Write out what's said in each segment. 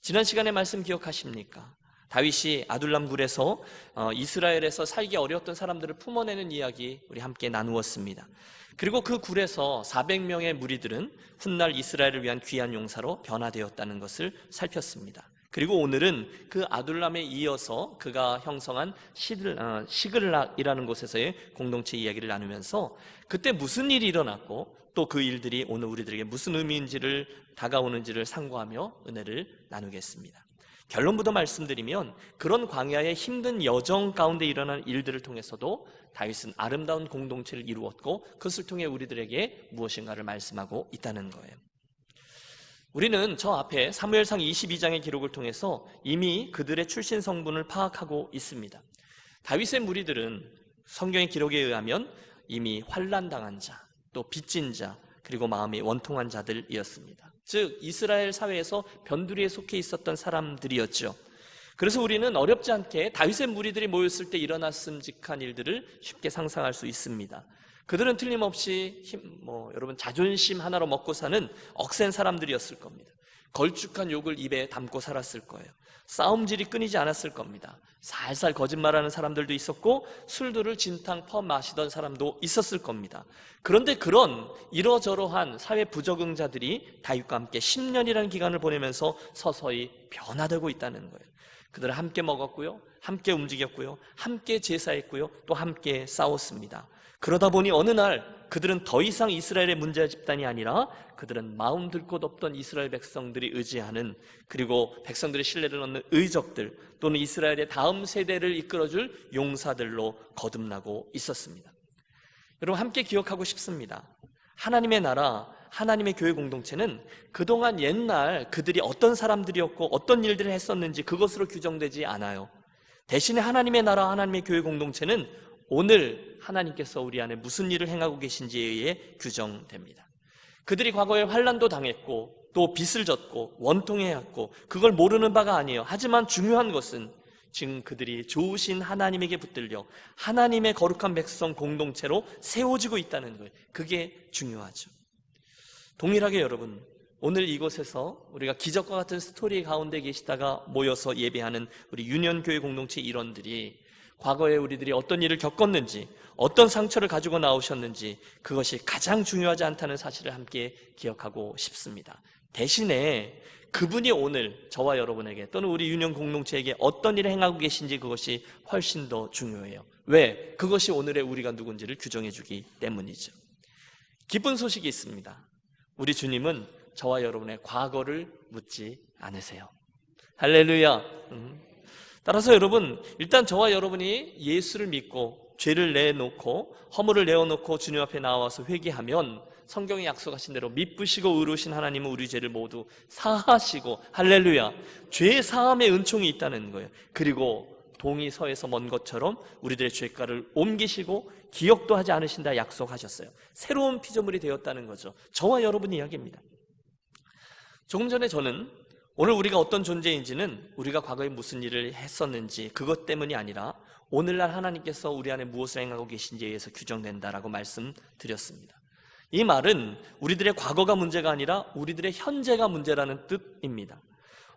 지난 시간의 말씀 기억하십니까? 다윗이 아둘람 굴에서 이스라엘에서 살기 어려웠던 사람들을 품어내는 이야기 우리 함께 나누었습니다. 그리고 그 굴에서 400명의 무리들은 훗날 이스라엘을 위한 귀한 용사로 변화되었다는 것을 살폈습니다. 그리고 오늘은 그 아둘람에 이어서 그가 형성한 시글락이라는 곳에서의 공동체 이야기를 나누면서 그때 무슨 일이 일어났고 또 그 일들이 오늘 우리들에게 무슨 의미인지를 다가오는지를 상고하며 은혜를 나누겠습니다. 결론부터 말씀드리면 그런 광야의 힘든 여정 가운데 일어난 일들을 통해서도 다윗은 아름다운 공동체를 이루었고 그것을 통해 우리들에게 무엇인가를 말씀하고 있다는 거예요. 우리는 저 앞에 사무엘상 22장의 기록을 통해서 이미 그들의 출신 성분을 파악하고 있습니다. 다윗의 무리들은 성경의 기록에 의하면 이미 환난당한 자, 또 빚진 자, 그리고 마음이 원통한 자들이었습니다. 즉 이스라엘 사회에서 변두리에 속해 있었던 사람들이었죠. 그래서 우리는 어렵지 않게 다윗의 무리들이 모였을 때 일어났음직한 일들을 쉽게 상상할 수 있습니다. 그들은 틀림없이 여러분 자존심 하나로 먹고 사는 억센 사람들이었을 겁니다. 걸쭉한 욕을 입에 담고 살았을 거예요. 싸움질이 끊이지 않았을 겁니다. 살살 거짓말하는 사람들도 있었고 술들을 진탕 퍼 마시던 사람도 있었을 겁니다. 그런데 그런 이러저러한 사회 부적응자들이 다윗과 함께 10년이라는 기간을 보내면서 서서히 변화되고 있다는 거예요. 그들은 함께 먹었고요, 함께 움직였고요, 함께 제사했고요, 또 함께 싸웠습니다. 그러다 보니 어느 날 그들은 더 이상 이스라엘의 문제 집단이 아니라 그들은 마음 들 곳 없던 이스라엘 백성들이 의지하는, 그리고 백성들의 신뢰를 얻는 의적들 또는 이스라엘의 다음 세대를 이끌어줄 용사들로 거듭나고 있었습니다. 여러분 함께 기억하고 싶습니다. 하나님의 나라, 하나님의 교회 공동체는 그동안 옛날 그들이 어떤 사람들이었고 어떤 일들을 했었는지 그것으로 규정되지 않아요. 대신에 하나님의 나라, 하나님의 교회 공동체는 오늘 하나님께서 우리 안에 무슨 일을 행하고 계신지에 의해 규정됩니다. 그들이 과거에 환난도 당했고 또 빚을 졌고 원통해왔고 그걸 모르는 바가 아니에요. 하지만 중요한 것은 지금 그들이 좋으신 하나님에게 붙들려 하나님의 거룩한 백성 공동체로 세워지고 있다는 거예요. 그게 중요하죠. 동일하게 여러분, 오늘 이곳에서 우리가 기적과 같은 스토리 가운데 계시다가 모여서 예배하는 우리 유년교회 공동체 일원들이 과거에 우리들이 어떤 일을 겪었는지, 어떤 상처를 가지고 나오셨는지 그것이 가장 중요하지 않다는 사실을 함께 기억하고 싶습니다. 대신에 그분이 오늘 저와 여러분에게 또는 우리 유년 공동체에게 어떤 일을 행하고 계신지 그것이 훨씬 더 중요해요. 왜? 그것이 오늘의 우리가 누군지를 규정해 주기 때문이죠. 기쁜 소식이 있습니다. 우리 주님은 저와 여러분의 과거를 묻지 않으세요. 할렐루야. 따라서 여러분, 일단 저와 여러분이 예수를 믿고 죄를 내놓고 허물을 내어놓고 주님 앞에 나와서 회개하면 성경이 약속하신 대로 미쁘시고 의로우신 하나님은 우리 죄를 모두 사하시고, 할렐루야, 죄 사함의 은총이 있다는 거예요. 그리고 동이 서에서 먼 것처럼 우리들의 죄가를 옮기시고 기억도 하지 않으신다 약속하셨어요. 새로운 피조물이 되었다는 거죠. 저와 여러분 이야기입니다. 조금 전에 저는 오늘 우리가 어떤 존재인지는 우리가 과거에 무슨 일을 했었는지 그것 때문이 아니라 오늘날 하나님께서 우리 안에 무엇을 행하고 계신지에 의해서 규정된다라고 말씀드렸습니다. 이 말은 우리들의 과거가 문제가 아니라 우리들의 현재가 문제라는 뜻입니다.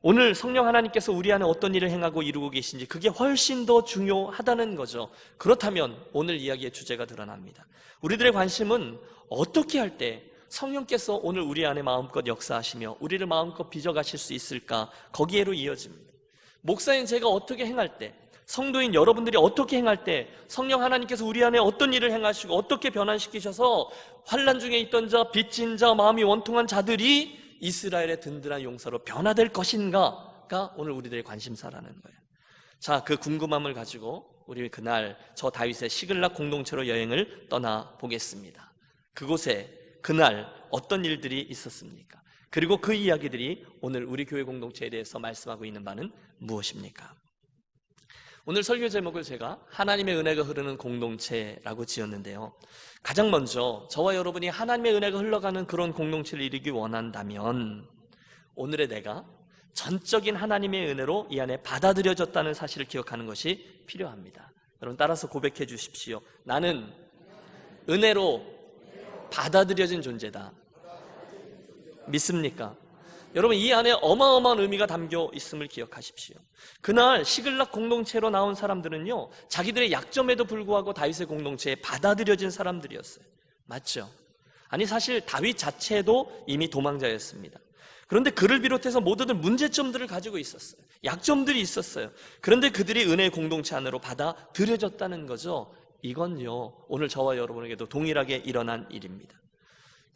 오늘 성령 하나님께서 우리 안에 어떤 일을 행하고 이루고 계신지 그게 훨씬 더 중요하다는 거죠. 그렇다면 오늘 이야기의 주제가 드러납니다. 우리들의 관심은 어떻게 할 때 성령께서 오늘 우리 안에 마음껏 역사하시며 우리를 마음껏 빚어가실 수 있을까, 거기에로 이어집니다. 목사인 제가 어떻게 행할 때, 성도인 여러분들이 어떻게 행할 때 성령 하나님께서 우리 안에 어떤 일을 행하시고 어떻게 변환시키셔서 환난 중에 있던 자, 빚진 자, 마음이 원통한 자들이 이스라엘의 든든한 용사로 변화될 것인가가 오늘 우리들의 관심사라는 거예요. 자, 그 궁금함을 가지고 우리 그날 저 다윗의 시글락 공동체로 여행을 떠나보겠습니다. 그곳에 그날 어떤 일들이 있었습니까? 그리고 그 이야기들이 오늘 우리 교회 공동체에 대해서 말씀하고 있는 바는 무엇입니까? 오늘 설교 제목을 제가 하나님의 은혜가 흐르는 공동체라고 지었는데요. 가장 먼저 저와 여러분이 하나님의 은혜가 흘러가는 그런 공동체를 이루기 원한다면 오늘의 내가 전적인 하나님의 은혜로 이 안에 받아들여졌다는 사실을 기억하는 것이 필요합니다. 여러분 따라서 고백해 주십시오. 나는 은혜로 받아들여진 존재다. 믿습니까? 여러분, 이 안에 어마어마한 의미가 담겨 있음을 기억하십시오. 그날 시글락 공동체로 나온 사람들은요, 자기들의 약점에도 불구하고 다윗의 공동체에 받아들여진 사람들이었어요. 맞죠? 아니, 사실 다윗 자체도 이미 도망자였습니다. 그런데 그를 비롯해서 모두들 문제점들을 가지고 있었어요. 약점들이 있었어요. 그런데 그들이 은혜의 공동체 안으로 받아들여졌다는 거죠. 이건요, 오늘 저와 여러분에게도 동일하게 일어난 일입니다.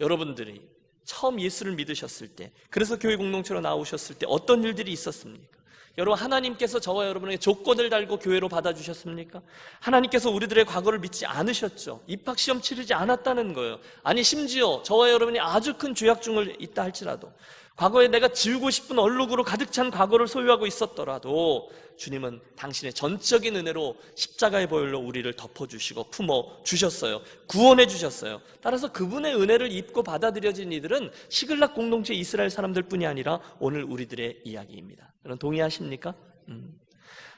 여러분들이 처음 예수를 믿으셨을 때, 그래서 교회 공동체로 나오셨을 때 어떤 일들이 있었습니까? 여러분, 하나님께서 저와 여러분에게 조건을 달고 교회로 받아주셨습니까? 하나님께서 우리들의 과거를 믿지 않으셨죠. 입학시험 치르지 않았다는 거예요. 아니, 심지어 저와 여러분이 아주 큰 죄악 중을 있다 할지라도, 과거에 내가 지우고 싶은 얼룩으로 가득 찬 과거를 소유하고 있었더라도 주님은 당신의 전적인 은혜로 십자가의 보혈로 우리를 덮어주시고 품어주셨어요. 구원해 주셨어요. 따라서 그분의 은혜를 입고 받아들여진 이들은 시글락 공동체 이스라엘 사람들 뿐이 아니라 오늘 우리들의 이야기입니다. 여러분, 동의하십니까?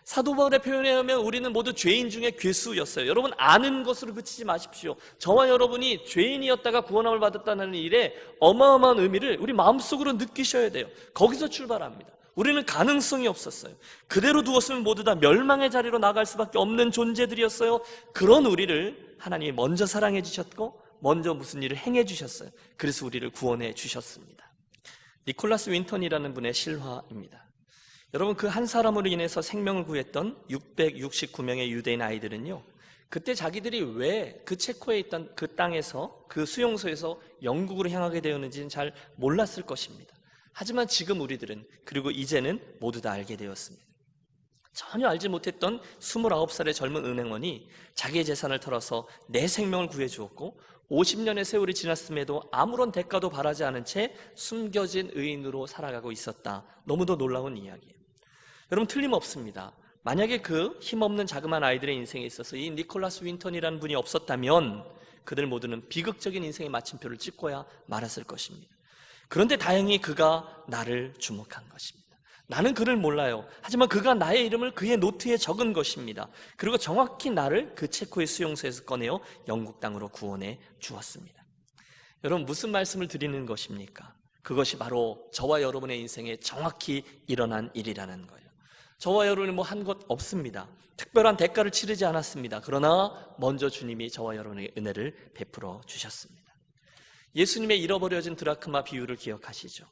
사도 바울의 표현에 의하면 우리는 모두 죄인 중에 괴수였어요. 여러분, 아는 것으로 그치지 마십시오. 저와 여러분이 죄인이었다가 구원함을 받았다는 일에 어마어마한 의미를 우리 마음속으로 느끼셔야 돼요. 거기서 출발합니다. 우리는 가능성이 없었어요. 그대로 두었으면 모두 다 멸망의 자리로 나갈 수밖에 없는 존재들이었어요. 그런 우리를 하나님이 먼저 사랑해 주셨고 먼저 무슨 일을 행해 주셨어요. 그래서 우리를 구원해 주셨습니다. 니콜라스 윈턴이라는 분의 실화입니다. 여러분, 그 한 사람으로 인해서 생명을 구했던 669명의 유대인 아이들은요, 그때 자기들이 왜 그 체코에 있던 그 땅에서, 그 수용소에서 영국으로 향하게 되었는지는 잘 몰랐을 것입니다. 하지만 지금 우리들은, 그리고 이제는 모두 다 알게 되었습니다. 전혀 알지 못했던 29살의 젊은 은행원이 자기의 재산을 털어서 내 생명을 구해주었고 50년의 세월이 지났음에도 아무런 대가도 바라지 않은 채 숨겨진 의인으로 살아가고 있었다. 너무도 놀라운 이야기예요. 여러분, 틀림없습니다. 만약에 그 힘없는 자그마한 아이들의 인생에 있어서 이 니콜라스 윈턴이라는 분이 없었다면 그들 모두는 비극적인 인생의 마침표를 찍고야 말았을 것입니다. 그런데 다행히 그가 나를 주목한 것입니다. 나는 그를 몰라요. 하지만 그가 나의 이름을 그의 노트에 적은 것입니다. 그리고 정확히 나를 그 체코의 수용소에서 꺼내어 영국 땅으로 구원해 주었습니다. 여러분, 무슨 말씀을 드리는 것입니까? 그것이 바로 저와 여러분의 인생에 정확히 일어난 일이라는 거예요. 저와 여러분이 뭐 한 것 없습니다. 특별한 대가를 치르지 않았습니다. 그러나 먼저 주님이 저와 여러분에게 은혜를 베풀어 주셨습니다. 예수님의 잃어버려진 드라크마 비유를 기억하시죠?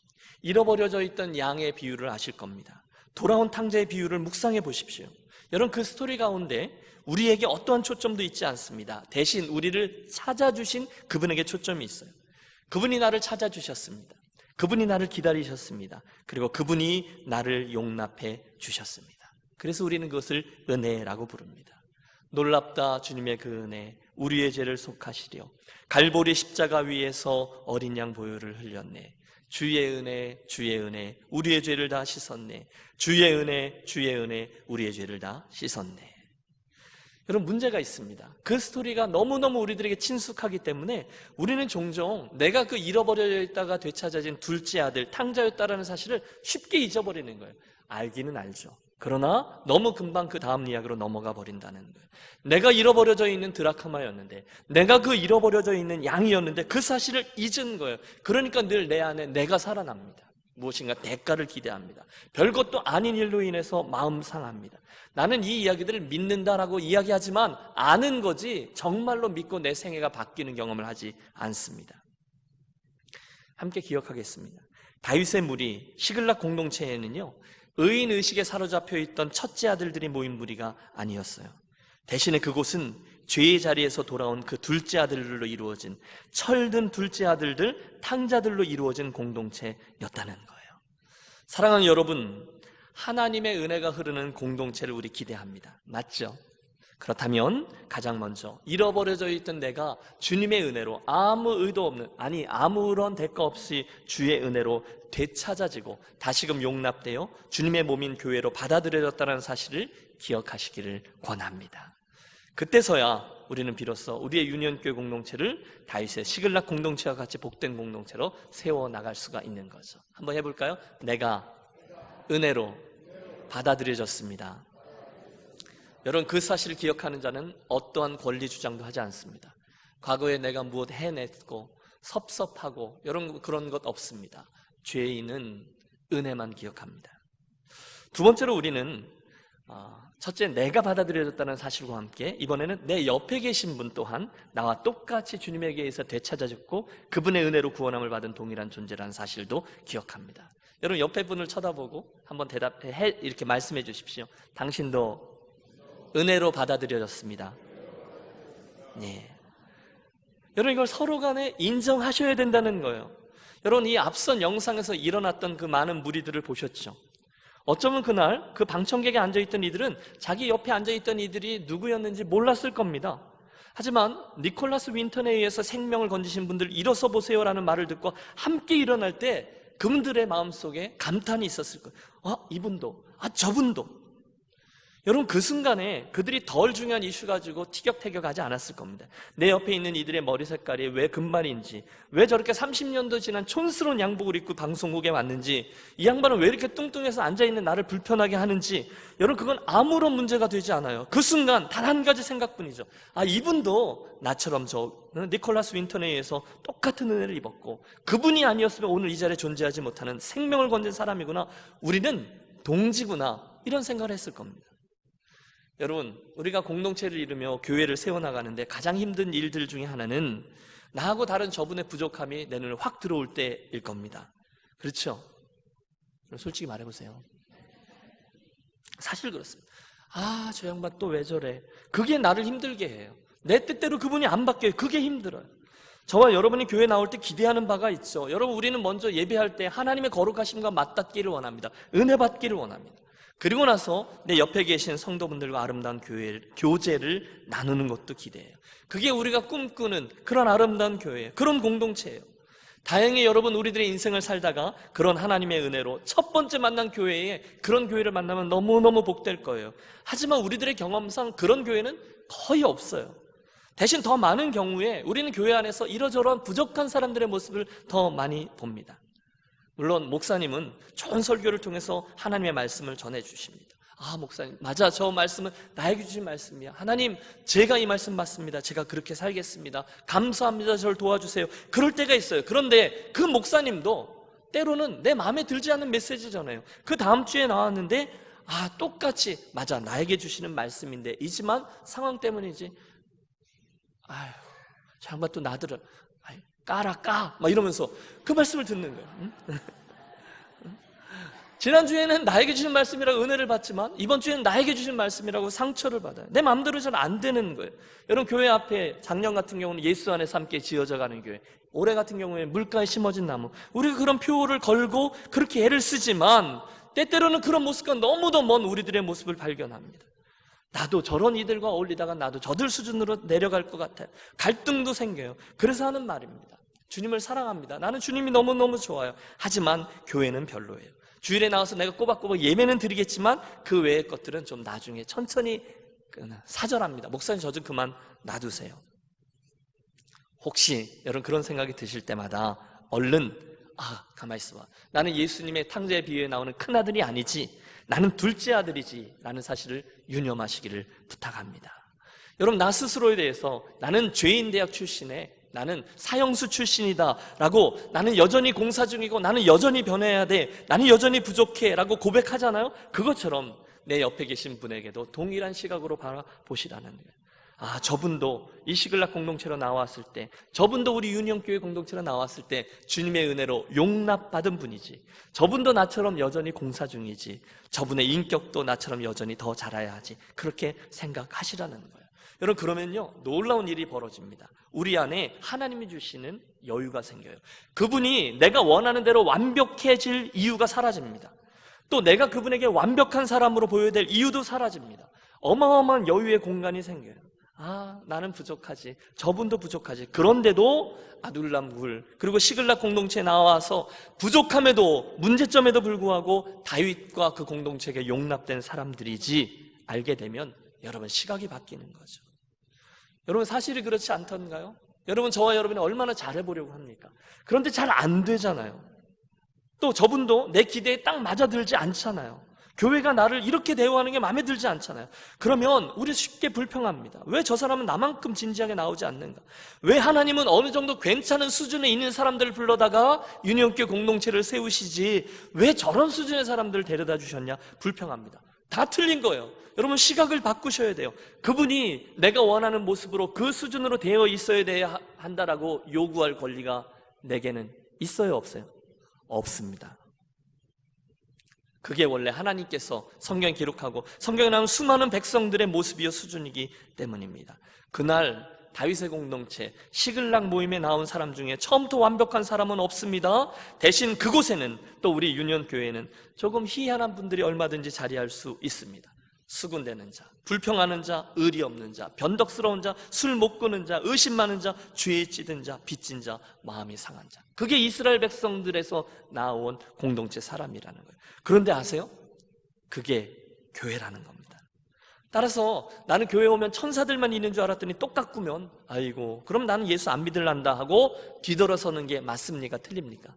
잃어버려져 있던 양의 비유를 아실 겁니다. 돌아온 탕자의 비유를 묵상해 보십시오. 여러분, 그 스토리 가운데 우리에게 어떠한 초점도 있지 않습니다. 대신 우리를 찾아주신 그분에게 초점이 있어요. 그분이 나를 찾아주셨습니다. 그분이 나를 기다리셨습니다. 그리고 그분이 나를 용납해 주셨습니다. 그래서 우리는 그것을 은혜라고 부릅니다. 놀랍다 주님의 그 은혜, 우리의 죄를 속하시려 갈보리 십자가 위에서 어린 양 보혈을 흘렸네. 주의 은혜, 주의 은혜, 우리의 죄를 다 씻었네. 주의 은혜, 주의 은혜, 우리의 죄를 다 씻었네. 여러분, 문제가 있습니다. 그 스토리가 너무너무 우리들에게 친숙하기 때문에 우리는 종종 내가 그 잃어버려 있다가 되찾아진 둘째 아들 탕자였다라는 사실을 쉽게 잊어버리는 거예요. 알기는 알죠. 그러나 너무 금방 그 다음 이야기로 넘어가 버린다는 거예요. 내가 잃어버려져 있는 드라크마였는데, 내가 그 잃어버려져 있는 양이었는데 그 사실을 잊은 거예요. 그러니까 늘 내 안에 내가 살아납니다. 무엇인가 대가를 기대합니다. 별것도 아닌 일로 인해서 마음 상합니다. 나는 이 이야기들을 믿는다라고 이야기하지만 아는 거지 정말로 믿고 내 생애가 바뀌는 경험을 하지 않습니다. 함께 기억하겠습니다. 다윗의 무리 시글락 공동체에는요, 의인의식에 사로잡혀 있던 첫째 아들들이 모인 무리가 아니었어요. 대신에 그곳은 죄의 자리에서 돌아온 그 둘째 아들들로 이루어진, 철든 둘째 아들들, 탕자들로 이루어진 공동체였다는 거예요. 사랑하는 여러분, 하나님의 은혜가 흐르는 공동체를 우리 기대합니다. 맞죠? 그렇다면 가장 먼저 잃어버려져 있던 내가 주님의 은혜로 아무 의도 없는, 아니 아무런 대가 없이 주의 은혜로 되찾아지고 다시금 용납되어 주님의 몸인 교회로 받아들여졌다는 사실을 기억하시기를 권합니다. 그때서야 우리는 비로소 우리의 유년교회 공동체를 다윗의 시글락 공동체와 같이 복된 공동체로 세워나갈 수가 있는 거죠. 한번 해볼까요? 내가 은혜로 받아들여졌습니다. 여러분, 그 사실을 기억하는 자는 어떠한 권리 주장도 하지 않습니다. 과거에 내가 무엇 해냈고 섭섭하고 여러분 그런 것 없습니다. 죄인은 은혜만 기억합니다. 두 번째로 우리는 첫째, 내가 받아들여졌다는 사실과 함께 이번에는 내 옆에 계신 분 또한 나와 똑같이 주님에게 의해서 되찾아졌고 그분의 은혜로 구원함을 받은 동일한 존재라는 사실도 기억합니다. 여러분 옆에 분을 쳐다보고 한번 이렇게 말씀해 주십시오. 당신도 은혜로 받아들여졌습니다. 예. 여러분 이걸 서로 간에 인정하셔야 된다는 거예요. 여러분 이 앞선 영상에서 일어났던 그 많은 무리들을 보셨죠? 어쩌면 그날 그 방청객에 앉아있던 이들은 자기 옆에 앉아있던 이들이 누구였는지 몰랐을 겁니다. 하지만 니콜라스 윈턴에 의해서 생명을 건지신 분들 일어서 보세요라는 말을 듣고 함께 일어날 때 그분들의 마음속에 감탄이 있었을 거예요. 이분도, 저분도. 여러분 그 순간에 그들이 덜 중요한 이슈 가지고 티격태격하지 않았을 겁니다. 내 옆에 있는 이들의 머리 색깔이 왜 금발인지, 왜 저렇게 30년도 지난 촌스러운 양복을 입고 방송국에 왔는지, 이 양반은 왜 이렇게 뚱뚱해서 앉아있는 나를 불편하게 하는지, 여러분 그건 아무런 문제가 되지 않아요. 그 순간 단 한 가지 생각뿐이죠. 이분도 나처럼 저 니콜라스 윈턴에 의해서 똑같은 은혜를 입었고 그분이 아니었으면 오늘 이 자리에 존재하지 못하는 생명을 건진 사람이구나, 우리는 동지구나, 이런 생각을 했을 겁니다. 여러분 우리가 공동체를 이루며 교회를 세워나가는데 가장 힘든 일들 중에 하나는 나하고 다른 저분의 부족함이 내 눈에 확 들어올 때일 겁니다. 그렇죠? 솔직히 말해보세요. 사실 그렇습니다. 저 양반 또 왜 저래? 그게 나를 힘들게 해요. 내 뜻대로 그분이 안 바뀌어요. 그게 힘들어요. 저와 여러분이 교회 나올 때 기대하는 바가 있죠. 여러분 우리는 먼저 예배할 때 하나님의 거룩하심과 맞닿기를 원합니다. 은혜 받기를 원합니다. 그리고 나서 내 옆에 계신 성도분들과 아름다운 교제를 나누는 것도 기대해요. 그게 우리가 꿈꾸는 그런 아름다운 교회예요. 그런 공동체예요. 다행히 여러분 우리들의 인생을 살다가 그런 하나님의 은혜로 첫 번째 만난 교회에 그런 교회를 만나면 너무너무 복될 거예요. 하지만 우리들의 경험상 그런 교회는 거의 없어요. 대신 더 많은 경우에 우리는 교회 안에서 이러저러한 부족한 사람들의 모습을 더 많이 봅니다. 물론 목사님은 좋은 설교를 통해서 하나님의 말씀을 전해주십니다. 목사님 맞아, 저 말씀은 나에게 주신 말씀이야. 하나님 제가 이 말씀 받습니다. 제가 그렇게 살겠습니다. 감사합니다. 저를 도와주세요. 그럴 때가 있어요. 그런데 그 목사님도 때로는 내 마음에 들지 않는 메시지 전해요. 그 다음 주에 나왔는데 똑같이 맞아, 나에게 주시는 말씀인데 이지만 상황 때문이지. 저 양반 또 나들을 까 막 이러면서 그 말씀을 듣는 거예요. 지난주에는 나에게 주신 말씀이라고 은혜를 받지만 이번 주에는 나에게 주신 말씀이라고 상처를 받아요. 내 마음대로 잘 안 되는 거예요. 여러분 교회 앞에 작년 같은 경우는 예수 안에서 함께 지어져 가는 교회, 올해 같은 경우에 물가에 심어진 나무, 우리가 그런 표를 걸고 그렇게 애를 쓰지만 때때로는 그런 모습과 너무도 먼 우리들의 모습을 발견합니다. 나도 저런 이들과 어울리다가 나도 저들 수준으로 내려갈 것 같아요. 갈등도 생겨요. 그래서 하는 말입니다. 주님을 사랑합니다. 나는 주님이 너무너무 좋아요. 하지만 교회는 별로예요. 주일에 나와서 내가 꼬박꼬박 예배는 드리겠지만 그 외의 것들은 좀 나중에 천천히 사절합니다. 목사님 저 좀 그만 놔두세요. 혹시 여러분 그런 생각이 드실 때마다 얼른 가만히 있어봐. 나는 예수님의 탕자의 비유에 나오는 큰아들이 아니지, 나는 둘째 아들이지 라는 사실을 유념하시기를 부탁합니다. 여러분 나 스스로에 대해서 나는 죄인대학 출신에 나는 사형수 출신이다 라고, 나는 여전히 공사 중이고 나는 여전히 변해야 돼, 나는 여전히 부족해 라고 고백하잖아요. 그것처럼 내 옆에 계신 분에게도 동일한 시각으로 바라보시라는 거예요. 저분도 이 시글락 공동체로 나왔을 때, 저분도 우리 유니온교회 공동체로 나왔을 때 주님의 은혜로 용납받은 분이지, 저분도 나처럼 여전히 공사 중이지, 저분의 인격도 나처럼 여전히 더 자라야 하지, 그렇게 생각하시라는 거예요. 여러분 그러면요 놀라운 일이 벌어집니다. 우리 안에 하나님이 주시는 여유가 생겨요. 그분이 내가 원하는 대로 완벽해질 이유가 사라집니다. 또 내가 그분에게 완벽한 사람으로 보여야 될 이유도 사라집니다. 어마어마한 여유의 공간이 생겨요. 나는 부족하지, 저분도 부족하지. 그런데도 아둘람 그리고 시글락 공동체에 나와서 부족함에도 문제점에도 불구하고 다윗과 그 공동체에게 용납된 사람들이지 알게 되면 여러분 시각이 바뀌는 거죠. 여러분 사실이 그렇지 않던가요? 여러분 저와 여러분이 얼마나 잘해보려고 합니까? 그런데 잘 안 되잖아요. 또 저분도 내 기대에 딱 맞아들지 않잖아요. 교회가 나를 이렇게 대우하는 게 마음에 들지 않잖아요. 그러면 우리 쉽게 불평합니다. 왜 저 사람은 나만큼 진지하게 나오지 않는가? 왜 하나님은 어느 정도 괜찮은 수준에 있는 사람들을 불러다가 유년교회 공동체를 세우시지 왜 저런 수준의 사람들을 데려다 주셨냐? 불평합니다. 다 틀린 거예요. 여러분, 시각을 바꾸셔야 돼요. 그분이 내가 원하는 모습으로 그 수준으로 되어 있어야 한다라고 요구할 권리가 내게는 있어요, 없어요? 없습니다. 그게 원래 하나님께서 성경에 기록하고 성경에 나온 수많은 백성들의 모습이요 수준이기 때문입니다. 그날 다윗의 공동체 시글락 모임에 나온 사람 중에 처음부터 완벽한 사람은 없습니다. 대신 그곳에는 또 우리 유년교회는 조금 희한한 분들이 얼마든지 자리할 수 있습니다. 수군대는 자, 불평하는 자, 의리 없는 자, 변덕스러운 자, 술 못 끄는 자, 의심 많은 자, 죄에 찌든 자, 빚진 자, 마음이 상한 자. 그게 이스라엘 백성들에서 나온 공동체 사람이라는 거예요. 그런데 아세요? 그게 교회라는 겁니다. 따라서 나는 교회 오면 천사들만 있는 줄 알았더니 똑같구면 아이고 그럼 나는 예수 안 믿을란다 하고 뒤돌아서는 게 맞습니까? 틀립니까?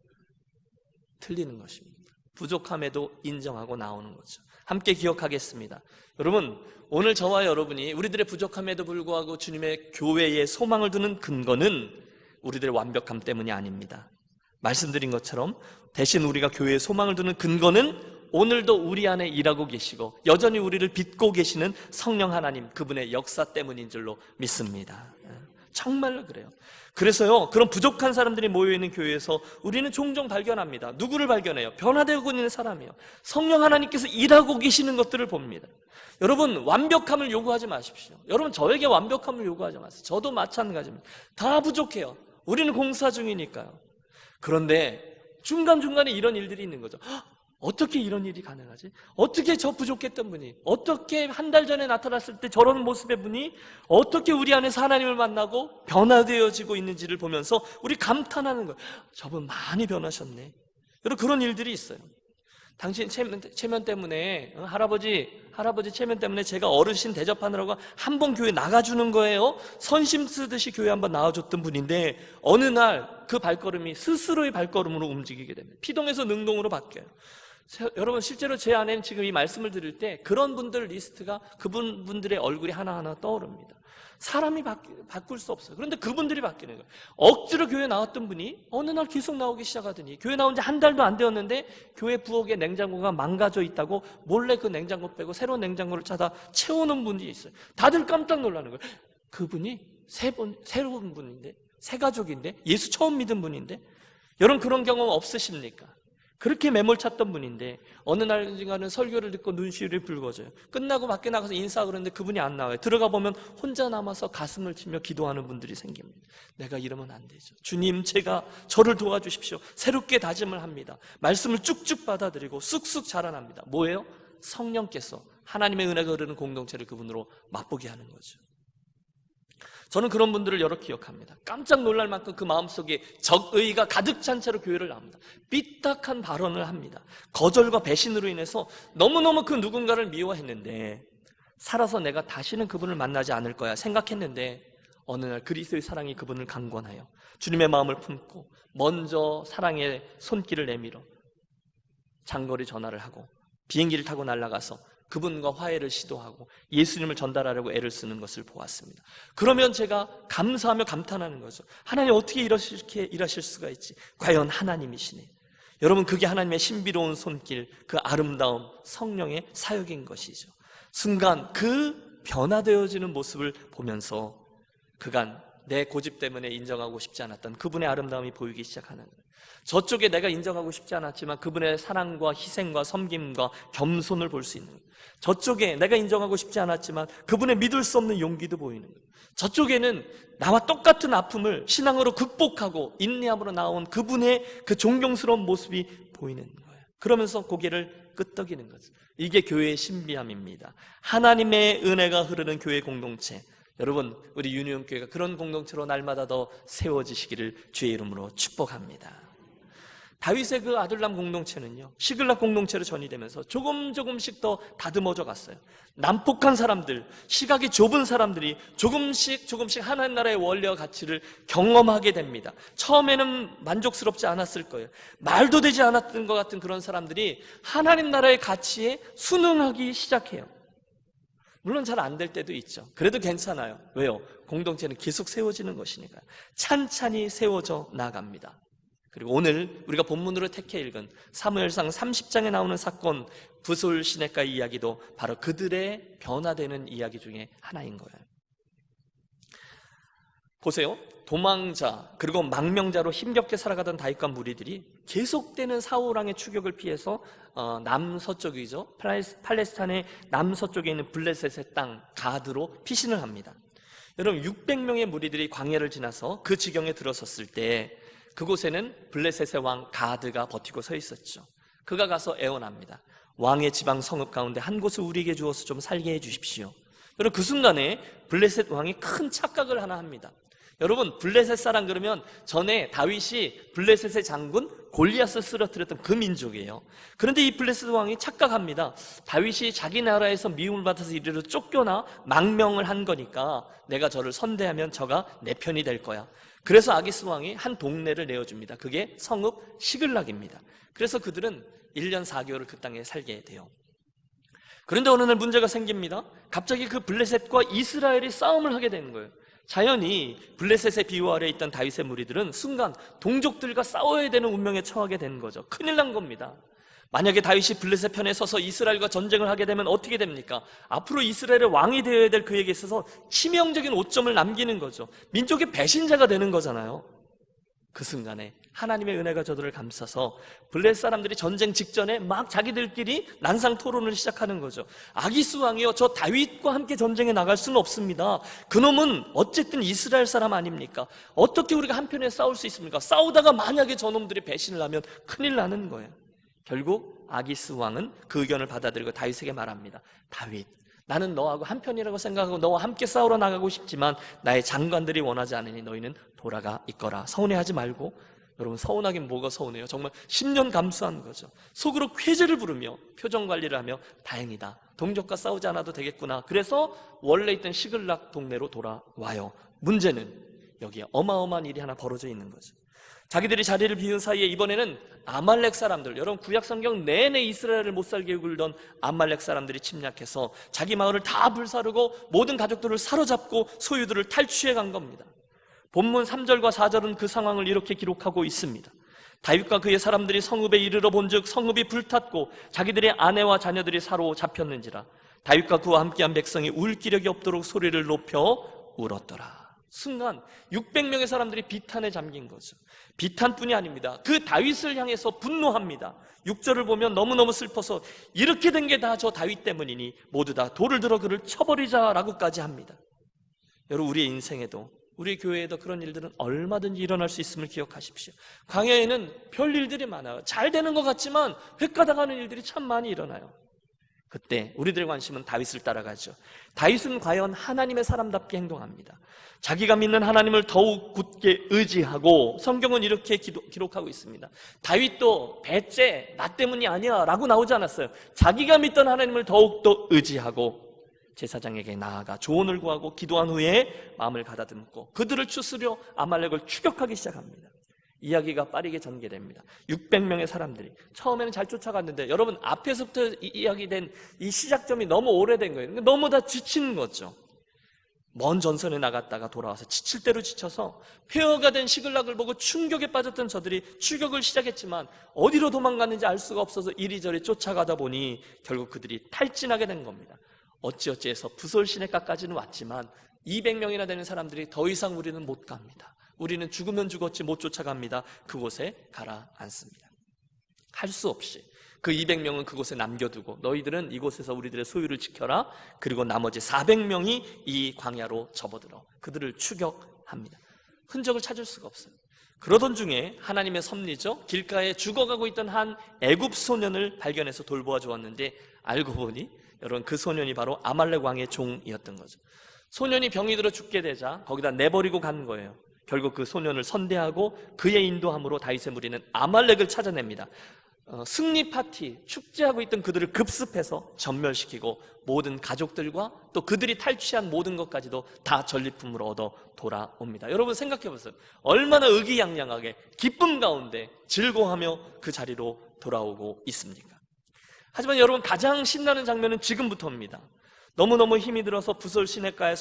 틀리는 것입니다. 부족함에도 인정하고 나오는 거죠. 함께 기억하겠습니다. 여러분, 오늘 저와 여러분이 우리들의 부족함에도 불구하고 주님의 교회에 소망을 두는 근거는 우리들의 완벽함 때문이 아닙니다. 말씀드린 것처럼 대신 우리가 교회에 소망을 두는 근거는 오늘도 우리 안에 일하고 계시고 여전히 우리를 빚고 계시는 성령 하나님, 그분의 역사 때문인 줄로 믿습니다. 정말로 그래요. 그래서요, 그런 부족한 사람들이 모여있는 교회에서 우리는 종종 발견합니다. 누구를 발견해요? 변화되고 있는 사람이요. 성령 하나님께서 일하고 계시는 것들을 봅니다. 여러분, 완벽함을 요구하지 마십시오. 여러분, 저에게 완벽함을 요구하지 마세요. 저도 마찬가지입니다. 다 부족해요. 우리는 공사 중이니까요. 그런데 중간중간에 이런 일들이 있는 거죠. 어떻게 이런 일이 가능하지? 어떻게 저 부족했던 분이, 어떻게 한 달 전에 나타났을 때 저런 모습의 분이 어떻게 우리 안에서 하나님을 만나고 변화되어지고 있는지를 보면서 우리 감탄하는 거예요. 저분 많이 변하셨네. 여러분, 그런 일들이 있어요. 당신 체면 때문에, 할아버지 체면 때문에 제가 어르신 대접하느라고 한 번 교회 나가주는 거예요. 선심 쓰듯이 교회 한번 나와줬던 분인데 어느 날 그 발걸음이 스스로의 발걸음으로 움직이게 됩니다. 피동에서 능동으로 바뀌어요. 여러분, 실제로 제 안에는 지금 이 말씀을 드릴 때 그런 분들 리스트가 그분들의 얼굴이 하나하나 떠오릅니다. 사람이 바꿀 수 없어요. 그런데 그분들이 바뀌는 거예요. 억지로 교회 나왔던 분이 어느 날 계속 나오기 시작하더니 교회 나온 지 한 달도 안 되었는데 교회 부엌에 냉장고가 망가져 있다고 몰래 그 냉장고 빼고 새로운 냉장고를 찾아 채우는 분이 있어요. 다들 깜짝 놀라는 거예요. 그분이 새로운 분인데, 새 가족인데, 예수 처음 믿은 분인데, 여러분 그런 경험 없으십니까? 그렇게 매몰찼던 분인데 어느 날인가는 설교를 듣고 눈시울이 붉어져요. 끝나고 밖에 나가서 인사하고 그러는데 그분이 안 나와요. 들어가 보면 혼자 남아서 가슴을 치며 기도하는 분들이 생깁니다. 내가 이러면 안 되죠. 주님, 제가 저를 도와주십시오. 새롭게 다짐을 합니다. 말씀을 쭉쭉 받아들이고 쑥쑥 자라납니다. 뭐예요? 성령께서 하나님의 은혜가 흐르는 공동체를 그분으로 맛보게 하는 거죠. 저는 그런 분들을 여러 기억합니다. 깜짝 놀랄 만큼 그 마음속에 적의가 가득 찬 채로 교회를 나옵니다. 삐딱한 발언을 합니다. 거절과 배신으로 인해서 너무너무 그 누군가를 미워했는데 살아서 내가 다시는 그분을 만나지 않을 거야 생각했는데 어느 날 그리스도의 사랑이 그분을 강권하여 주님의 마음을 품고 먼저 사랑의 손길을 내밀어 장거리 전화를 하고 비행기를 타고 날아가서 그분과 화해를 시도하고 예수님을 전달하려고 애를 쓰는 것을 보았습니다. 그러면 제가 감사하며 감탄하는 거죠. 하나님 어떻게 이렇게 일하실 수가 있지? 과연 하나님이시네. 여러분, 그게 하나님의 신비로운 손길, 그 아름다움, 성령의 사역인 것이죠. 순간 그 변화되어지는 모습을 보면서 그간 내 고집 때문에 인정하고 싶지 않았던 그분의 아름다움이 보이기 시작하는 거예요. 저쪽에 내가 인정하고 싶지 않았지만 그분의 사랑과 희생과 섬김과 겸손을 볼 수 있는 거예요. 저쪽에 내가 인정하고 싶지 않았지만 그분의 믿을 수 없는 용기도 보이는 거예요. 저쪽에는 나와 똑같은 아픔을 신앙으로 극복하고 인내함으로 나온 그분의 그 존경스러운 모습이 보이는 거예요. 그러면서 고개를 끄덕이는 거죠. 이게 교회의 신비함입니다. 하나님의 은혜가 흐르는 교회 공동체, 여러분, 우리 유니온교회가 그런 공동체로 날마다 더 세워지시기를 주의 이름으로 축복합니다. 다윗의 그 아둘람 공동체는요, 시글락 공동체로 전이되면서 조금씩 더 다듬어져 갔어요. 난폭한 사람들, 시각이 좁은 사람들이 조금씩 하나님 나라의 원리와 가치를 경험하게 됩니다. 처음에는 만족스럽지 않았을 거예요. 말도 되지 않았던 것 같은 그런 사람들이 하나님 나라의 가치에 순응하기 시작해요. 물론 잘 안 될 때도 있죠. 그래도 괜찮아요. 왜요? 공동체는 계속 세워지는 것이니까요. 찬찬히 세워져 나갑니다. 그리고 오늘 우리가 본문으로 택해 읽은 사무엘상 30장에 나오는 사건, 부솔 시냇가 이야기도 바로 그들의 변화되는 이야기 중에 하나인 거예요. 보세요. 도망자 그리고 망명자로 힘겹게 살아가던 다윗과 무리들이 계속되는 사울왕의 추격을 피해서 남서쪽이죠. 팔레스타인의 남서쪽에 있는 블레셋의 땅 가드로 피신을 합니다. 여러분 600명의 무리들이 광야를 지나서 그 지경에 들어섰을 때 그곳에는 블레셋의 왕 가드가 버티고 서 있었죠. 그가 가서 애원합니다. 왕의 지방 성읍 가운데 한 곳을 우리에게 주어서 좀 살게 해 주십시오. 여러분 그 순간에 블레셋 왕이 큰 착각을 하나 합니다. 여러분 블레셋 사람 그러면 전에 다윗이 블레셋의 장군 골리앗을 쓰러뜨렸던 그 민족이에요. 그런데 이 블레셋 왕이 착각합니다. 다윗이 자기 나라에서 미움을 받아서 이리로 쫓겨나 망명을 한 거니까 내가 저를 선대하면 저가 내 편이 될 거야. 그래서 아기스 왕이 한 동네를 내어줍니다. 그게 성읍 시글락입니다. 그래서 그들은 1년 4개월을 그 땅에 살게 돼요. 그런데 어느 날 문제가 생깁니다. 갑자기 그 블레셋과 이스라엘이 싸움을 하게 되는 거예요. 자연히 블레셋의 비호 아래에 있던 다윗의 무리들은 순간 동족들과 싸워야 되는 운명에 처하게 되는 거죠. 큰일 난 겁니다. 만약에 다윗이 블레셋 편에 서서 이스라엘과 전쟁을 하게 되면 어떻게 됩니까? 앞으로 이스라엘의 왕이 되어야 될 그에게 있어서 치명적인 오점을 남기는 거죠. 민족의 배신자가 되는 거잖아요. 그 순간에 하나님의 은혜가 저들을 감싸서 블레셋 사람들이 전쟁 직전에 막 자기들끼리 난상 토론을 시작하는 거죠. 아기스 왕이요, 저 다윗과 함께 전쟁에 나갈 수는 없습니다. 그놈은 어쨌든 이스라엘 사람 아닙니까? 어떻게 우리가 한편에 싸울 수 있습니까? 싸우다가 만약에 저놈들이 배신을 하면 큰일 나는 거예요. 결국 아기스 왕은 그 의견을 받아들이고 다윗에게 말합니다. 다윗, 나는 너하고 한편이라고 생각하고 너와 함께 싸우러 나가고 싶지만 나의 장관들이 원하지 않으니 너희는 돌아가 있거라. 서운해하지 말고. 여러분 서운하긴 뭐가 서운해요? 정말 10년 감수한 거죠. 속으로 쾌재를 부르며 표정 관리를 하며 다행이다. 동족과 싸우지 않아도 되겠구나. 그래서 원래 있던 시글락 동네로 돌아와요. 문제는 여기에 어마어마한 일이 하나 벌어져 있는 거죠. 자기들이 자리를 비운 사이에 이번에는 아말렉 사람들, 여러분 구약성경 내내 이스라엘을 못살게 굴던 아말렉 사람들이 침략해서 자기 마을을 다 불사르고 모든 가족들을 사로잡고 소유들을 탈취해 간 겁니다. 본문 3절과 4절은 그 상황을 이렇게 기록하고 있습니다. 다윗과 그의 사람들이 성읍에 이르러 본즉 성읍이 불탔고 자기들의 아내와 자녀들이 사로잡혔는지라 다윗과 그와 함께한 백성이 울 기력이 없도록 소리를 높여 울었더라. 순간 600명의 사람들이 비탄에 잠긴 거죠. 비탄뿐이 아닙니다. 그 다윗을 향해서 분노합니다. 6절을 보면 너무너무 슬퍼서 이렇게 된 게 다 저 다윗 때문이니 모두 다 돌을 들어 그를 쳐버리자라고까지 합니다. 여러분 우리의 인생에도 우리 교회에도 그런 일들은 얼마든지 일어날 수 있음을 기억하십시오. 광야에는 별 일들이 많아요. 잘 되는 것 같지만 획가당하는 일들이 참 많이 일어나요. 그때 우리들의 관심은 다윗을 따라가죠. 다윗은 과연 하나님의 사람답게 행동합니다. 자기가 믿는 하나님을 더욱 굳게 의지하고 성경은 이렇게 기록하고 있습니다. 다윗도 배째 나 때문이 아니야 라고 나오지 않았어요. 자기가 믿던 하나님을 더욱더 의지하고 제사장에게 나아가 조언을 구하고 기도한 후에 마음을 가다듬고 그들을 추스려 아말렉을 추격하기 시작합니다. 이야기가 빠르게 전개됩니다. 600명의 사람들이 처음에는 잘 쫓아갔는데 여러분 앞에서부터 이야기된 이 시작점이 너무 오래된 거예요. 너무 다 지치는 거죠. 먼 전선에 나갔다가 돌아와서 지칠 대로 지쳐서 폐허가 된 시글락을 보고 충격에 빠졌던 저들이 추격을 시작했지만 어디로 도망갔는지 알 수가 없어서 이리저리 쫓아가다 보니 결국 그들이 탈진하게 된 겁니다. 어찌어찌해서 부솔 시냇가까지는 왔지만 200명이나 되는 사람들이 더 이상 우리는 못 갑니다. 우리는 죽으면 죽었지 못 쫓아갑니다. 그곳에 가라앉습니다. 할 수 없이 그 200명은 그곳에 남겨두고 너희들은 이곳에서 우리들의 소유를 지켜라. 그리고 나머지 400명이 이 광야로 접어들어 그들을 추격합니다. 흔적을 찾을 수가 없어요. 그러던 중에 하나님의 섭리죠. 길가에 죽어가고 있던 한 애굽 소년을 발견해서 돌보아 주었는데 알고 보니 여러분 그 소년이 바로 아말렉 왕의 종이었던 거죠. 소년이 병이 들어 죽게 되자 거기다 내버리고 간 거예요. 결국 그 소년을 선대하고 그의 인도함으로 다윗의 무리는 아말렉을 찾아냅니다. 승리 파티, 축제하고 있던 그들을 급습해서 전멸시키고 모든 가족들과 또 그들이 탈취한 모든 것까지도 다 전리품으로 얻어 돌아옵니다. 여러분 생각해 보세요. 얼마나 의기양양하게 기쁨 가운데 즐거워하며 그 자리로 돌아오고 있습니까? 하지만 여러분 가장 신나는 장면은 지금부터입니다. 너무너무 힘이 들어서 부솔 시냇가에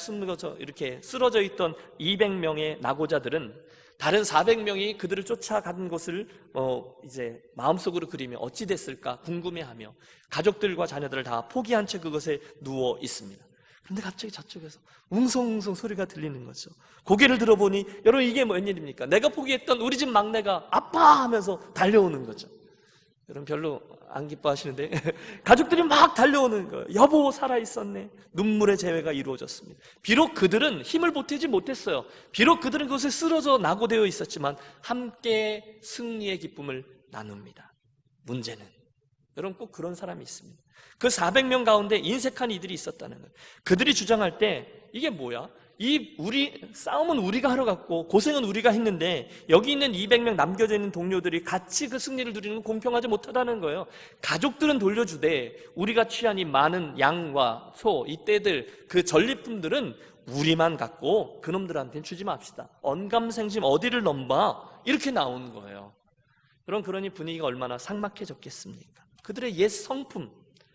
이렇게 쓰러져 있던 200명의 낙오자들은 다른 400명이 그들을 쫓아간 것을 이제 마음속으로 그리며 어찌 됐을까 궁금해하며 가족들과 자녀들을 다 포기한 채 그것에 누워 있습니다. 그런데 갑자기 저쪽에서 웅성웅성 소리가 들리는 거죠. 고개를 들어보니 여러분 이게 웬일입니까? 내가 포기했던 우리 집 막내가 아빠 하면서 달려오는 거죠. 여러분 별로 안 기뻐하시는데 가족들이 막 달려오는 거예요. 여보 살아있었네. 눈물의 재회가 이루어졌습니다. 비록 그들은 힘을 보태지 못했어요. 비록 그들은 그것에 쓰러져 낙오되어 있었지만 함께 승리의 기쁨을 나눕니다. 문제는 여러분 꼭 그런 사람이 있습니다. 그 400명 가운데 인색한 이들이 있었다는 거예요. 그들이 주장할 때 이게 뭐야? 싸움은 우리가 하러 갔고 고생은 우리가 했는데 여기 있는 200명 남겨져 있는 동료들이 같이 그 승리를 누리는 건 공평하지 못하다는 거예요. 가족들은 돌려주되 우리가 취한 이 많은 양과 소, 이 떼들, 그 전리품들은 우리만 갖고 그놈들한테는 주지 맙시다. 언감생심 어디를 넘봐? 이렇게 나오는 거예요. 여러분 그러니 분위기가 얼마나 삭막해졌겠습니까? 그들의 옛 성품,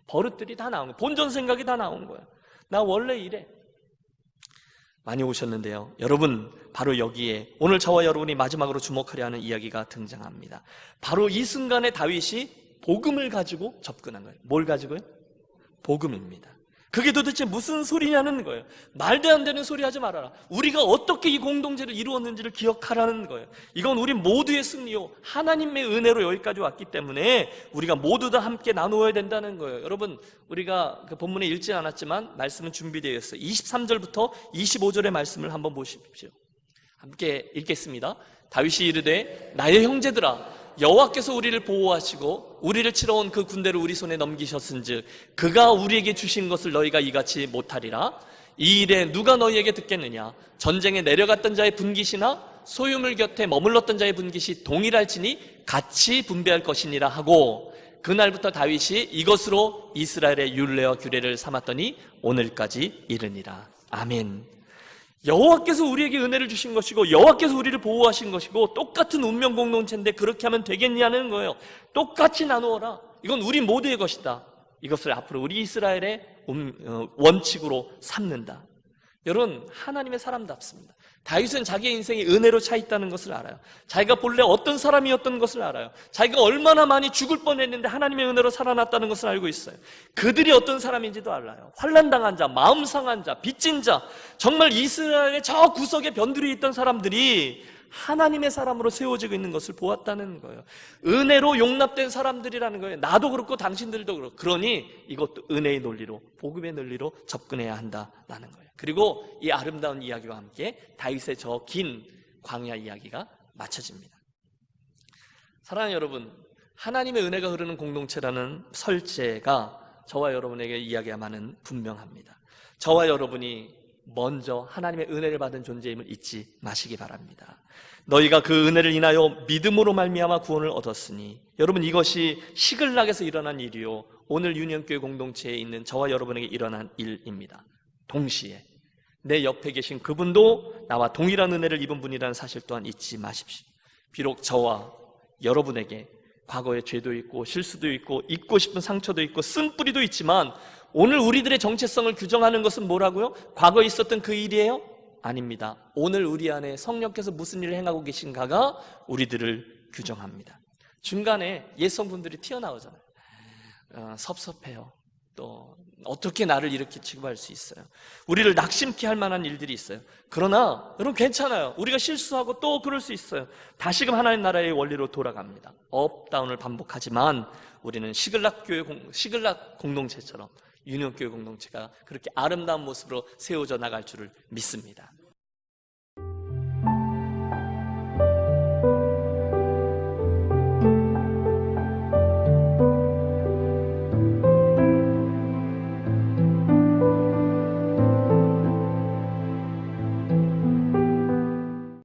버릇들이 다 나온 거예요. 본전 생각이 다 나온 거예요. 나 원래 이래. 많이 오셨는데요. 여러분 바로 여기에 오늘 저와 여러분이 마지막으로 주목하려 하는 이야기가 등장합니다. 바로 이 순간에 다윗이 복음을 가지고 접근한 거예요. 뭘 가지고요? 복음입니다. 그게 도대체 무슨 소리냐는 거예요. 말도 안 되는 소리 하지 말아라. 우리가 어떻게 이 공동체를 이루었는지를 기억하라는 거예요. 이건 우리 모두의 승리요 하나님의 은혜로 여기까지 왔기 때문에 우리가 모두 다 함께 나누어야 된다는 거예요. 여러분 우리가 그 본문에 읽지 않았지만 말씀은 준비되어 있어요. 23절부터 25절의 말씀을 한번 보십시오. 함께 읽겠습니다. 다윗이 이르되 나의 형제들아 여호와께서 우리를 보호하시고 우리를 치러 온 그 군대를 우리 손에 넘기셨은즉 그가 우리에게 주신 것을 너희가 이같이 못하리라. 이 일에 누가 너희에게 듣겠느냐? 전쟁에 내려갔던 자의 분깃이나 소유물 곁에 머물렀던 자의 분깃이 동일할지니 같이 분배할 것이니라 하고 그날부터 다윗이 이것으로 이스라엘의 율례와 규례를 삼았더니 오늘까지 이르니라. 아멘. 여호와께서 우리에게 은혜를 주신 것이고 여호와께서 우리를 보호하신 것이고 똑같은 운명 공동체인데 그렇게 하면 되겠냐는 거예요. 똑같이 나누어라. 이건 우리 모두의 것이다. 이것을 앞으로 우리 이스라엘의 원칙으로 삼는다. 여러분 하나님의 사람답습니다. 다윗은 자기의 인생이 은혜로 차 있다는 것을 알아요. 자기가 본래 어떤 사람이었던 것을 알아요. 자기가 얼마나 많이 죽을 뻔했는데 하나님의 은혜로 살아났다는 것을 알고 있어요. 그들이 어떤 사람인지도 알아요. 환난당한 자, 마음 상한 자, 빚진 자, 정말 이스라엘의 저 구석에 변두리 있던 사람들이 하나님의 사람으로 세워지고 있는 것을 보았다는 거예요. 은혜로 용납된 사람들이라는 거예요. 나도 그렇고 당신들도 그렇고. 그러니 이것도 은혜의 논리로, 복음의 논리로 접근해야 한다라는 거예요. 그리고 이 아름다운 이야기와 함께 다윗의 저 긴 광야 이야기가 마쳐집니다. 사랑하는 여러분, 하나님의 은혜가 흐르는 공동체라는 설제가 저와 여러분에게 이야기야만은 분명합니다. 저와 여러분이 먼저 하나님의 은혜를 받은 존재임을 잊지 마시기 바랍니다. 너희가 그 은혜를 인하여 믿음으로 말미암아 구원을 얻었으니 여러분 이것이 시글락에서 일어난 일이요 오늘 유년교회 공동체에 있는 저와 여러분에게 일어난 일입니다. 동시에 내 옆에 계신 그분도 나와 동일한 은혜를 입은 분이라는 사실 또한 잊지 마십시오. 비록 저와 여러분에게 과거의 죄도 있고 실수도 있고 잊고 싶은 상처도 있고 쓴뿌리도 있지만 오늘 우리들의 정체성을 규정하는 것은 뭐라고요? 과거에 있었던 그 일이에요? 아닙니다. 오늘 우리 안에 성령께서 무슨 일을 행하고 계신가가 우리들을 규정합니다. 중간에 옛 성분들이 튀어나오잖아요. 섭섭해요. 또 어떻게 나를 이렇게 취급할 수 있어요? 우리를 낙심케 할 만한 일들이 있어요. 그러나 여러분 괜찮아요. 우리가 실수하고 또 그럴 수 있어요. 다시금 하나님 나라의 원리로 돌아갑니다. 업다운을 반복하지만 우리는 시글락 공동체처럼 유년교회 공동체가 그렇게 아름다운 모습으로 세워져 나갈 줄을 믿습니다.